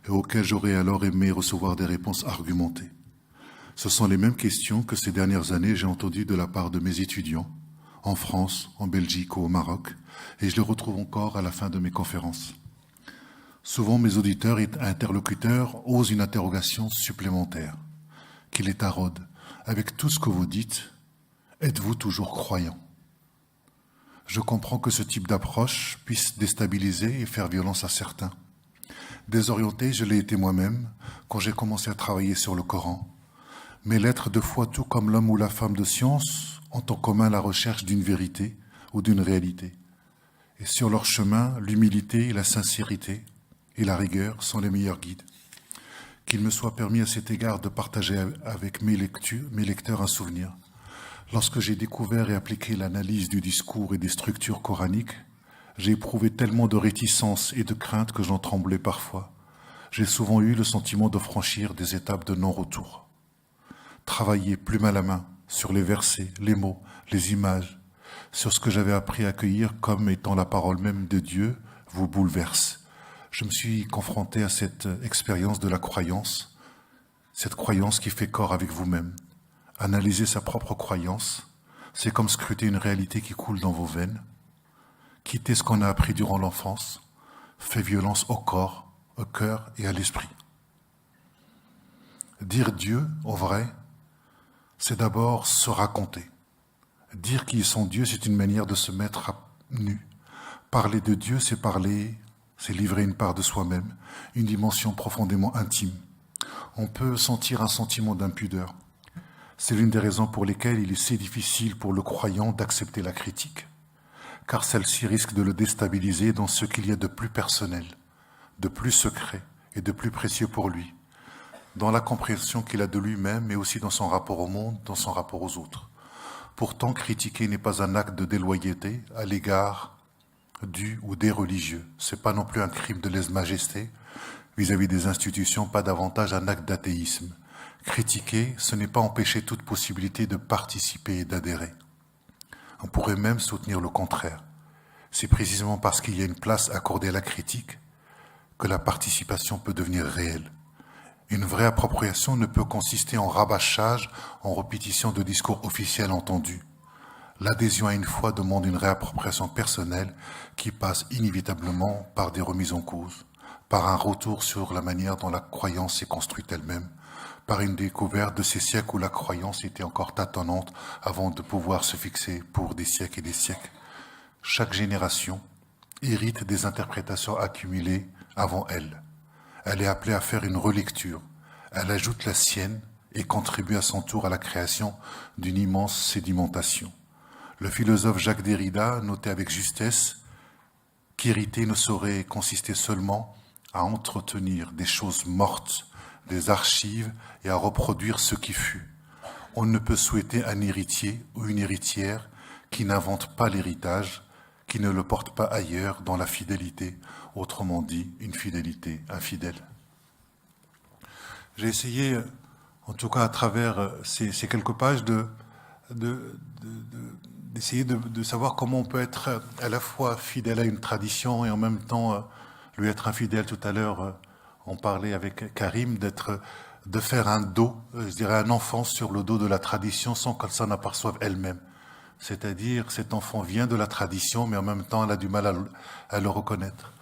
et auxquelles j'aurais alors aimé recevoir des réponses argumentées. Ce sont les mêmes questions que ces dernières années j'ai entendues de la part de mes étudiants, en France, en Belgique ou au Maroc, et je les retrouve encore à la fin de mes conférences. Souvent, mes auditeurs et interlocuteurs osent une interrogation supplémentaire, qui les taraude. Avec tout ce que vous dites, êtes-vous toujours croyant ? Je comprends que ce type d'approche puisse déstabiliser et faire violence à certains. Désorienté, je l'ai été moi-même quand j'ai commencé à travailler sur le Coran. Mais l'être de foi, tout comme l'homme ou la femme de science, ont en commun la recherche d'une vérité ou d'une réalité. Et sur leur chemin, l'humilité, la sincérité et la rigueur sont les meilleurs guides. Qu'il me soit permis à cet égard de partager avec mes lecteurs un souvenir. Lorsque j'ai découvert et appliqué l'analyse du discours et des structures coraniques, j'ai éprouvé tellement de réticence et de crainte que j'en tremblais parfois. J'ai souvent eu le sentiment de franchir des étapes de non-retour. Travailler plume à la main sur les versets, les mots, les images, sur ce que j'avais appris à accueillir comme étant la parole même de Dieu, vous bouleverse. Je me suis confronté à cette expérience de la croyance, cette croyance qui fait corps avec vous-même. Analyser sa propre croyance, c'est comme scruter une réalité qui coule dans vos veines. Quitter ce qu'on a appris durant l'enfance fait violence au corps, au cœur et à l'esprit. Dire Dieu, au vrai, c'est d'abord se raconter. Dire qui est son Dieu, c'est une manière de se mettre à nu. Parler de Dieu, c'est livrer une part de soi-même, une dimension profondément intime. On peut sentir un sentiment d'impudeur. C'est l'une des raisons pour lesquelles il est si difficile pour le croyant d'accepter la critique, car celle-ci risque de le déstabiliser dans ce qu'il y a de plus personnel, de plus secret et de plus précieux pour lui, dans la compréhension qu'il a de lui-même, mais aussi dans son rapport au monde, dans son rapport aux autres. Pourtant, critiquer n'est pas un acte de déloyauté à l'égard du ou des religieux. C'est pas non plus un crime de lèse-majesté vis-à-vis des institutions, pas davantage un acte d'athéisme. Critiquer, ce n'est pas empêcher toute possibilité de participer et d'adhérer. On pourrait même soutenir le contraire. C'est précisément parce qu'il y a une place accordée à la critique que la participation peut devenir réelle. Une vraie appropriation ne peut consister en rabâchage, en répétition de discours officiels entendus. L'adhésion à une foi demande une réappropriation personnelle qui passe inévitablement par des remises en cause, par un retour sur la manière dont la croyance s'est construite elle-même, par une découverte de ces siècles où la croyance était encore tâtonnante avant de pouvoir se fixer pour des siècles et des siècles. Chaque génération hérite des interprétations accumulées avant elle. Elle est appelée à faire une relecture. Elle ajoute la sienne et contribue à son tour à la création d'une immense sédimentation. Le philosophe Jacques Derrida notait avec justesse qu'hériter ne saurait consister seulement à entretenir des choses mortes, des archives et à reproduire ce qui fut. On ne peut souhaiter un héritier ou une héritière qui n'invente pas l'héritage, qui ne le porte pas ailleurs dans la fidélité, autrement dit, une fidélité infidèle. J'ai essayé, en tout cas à travers ces quelques pages, d'essayer de savoir comment on peut être à la fois fidèle à une tradition et en même temps lui être infidèle. Tout à l'heure, on parlait avec Karim de faire un dos, je dirais un enfant sur le dos de la tradition sans qu'elle s'en aperçoive elle-même. C'est-à-dire, cet enfant vient de la tradition, mais en même temps, elle a du mal à le reconnaître.